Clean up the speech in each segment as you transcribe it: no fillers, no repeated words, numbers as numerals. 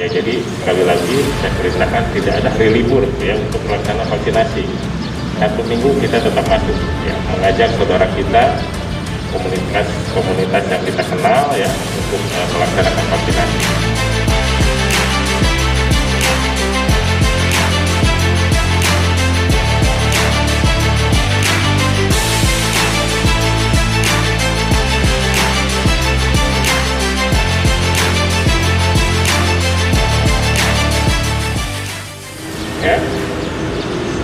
Ya, jadi sekali lagi saya perintahkan tidak ada hari libur ya untuk melaksanakan vaksinasi. Satu minggu kita tetap masuk ya, mengajak saudara kita, komunitas yang kita kenal ya untuk melaksanakan vaksinasi. Ya,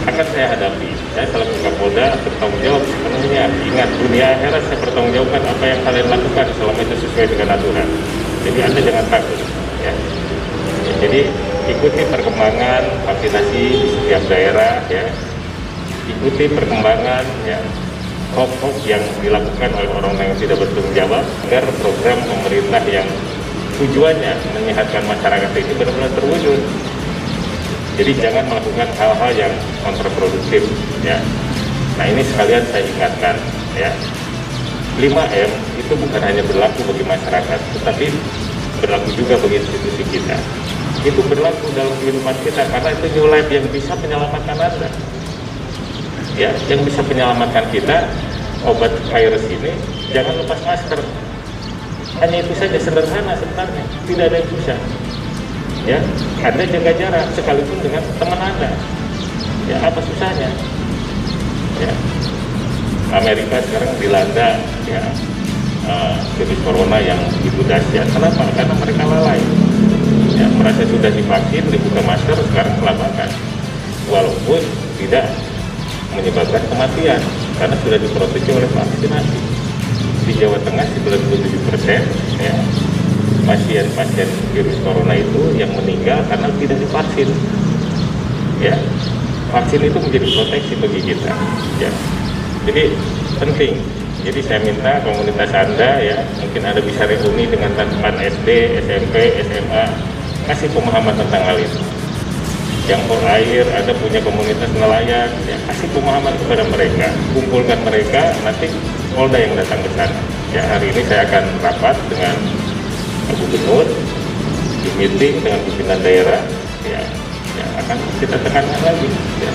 akan saya hadapi. Saya selaku Kapolda bertanggung jawab sepenuhnya. Ingat, dunia akhirat saya bertanggungjawabkan apa yang kalian lakukan selama itu sesuai dengan aturan. Jadi Anda jangan takut. Ya, jadi ikuti perkembangan vaksinasi di setiap daerah. Ya, ikuti perkembangan ya hoax yang dilakukan oleh orang-orang yang tidak bertanggung jawab agar program pemerintah yang tujuannya menyehatkan masyarakat ini benar-benar terwujud. Jadi jangan melakukan hal-hal yang kontraproduktif ya. Nah, ini sekalian saya ingatkan ya. 5M itu bukan hanya berlaku bagi masyarakat, tetapi berlaku juga bagi institusi kita. Itu berlaku dalam kehidupan kita karena itu new life yang bisa menyelamatkan Anda. Ya, yang bisa menyelamatkan kita, obat virus ini jangan lepas masker. Hanya itu saja, sederhana sebenarnya, tidak ada yang susah. Ya, Anda jaga jarak sekalipun dengan teman Anda. Ya, apa susahnya? Ya, Amerika sekarang dilanda ya virus corona yang begitu dahsyat. Kenapa? Karena mereka lalai. Ya, merasa sudah divaksin, dibuka masker, sekarang kelabakan. Walaupun tidak menyebabkan kematian karena sudah diproteksi oleh vaksinasi. Di Jawa Tengah 97% ya. Pasien-pasien virus corona itu yang meninggal karena tidak divaksin. Ya, vaksin itu menjadi proteksi bagi kita. Ya, jadi penting. Jadi saya minta komunitas Anda ya, mungkin Anda bisa reuni dengan teman SD, SMP, SMA, kasih pemahaman tentang hal itu. Yang air, Anda punya komunitas nelayan, ya, kasih pemahaman kepada mereka, kumpulkan mereka, nanti Polda yang datang ke sana. Ya, hari ini saya akan rapat dengan Gubernur, di meeting dengan pimpinan daerah, ya akan kita tekankan lagi, ya,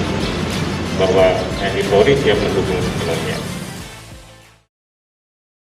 bahwa Polri siap mendukung sepenuhnya.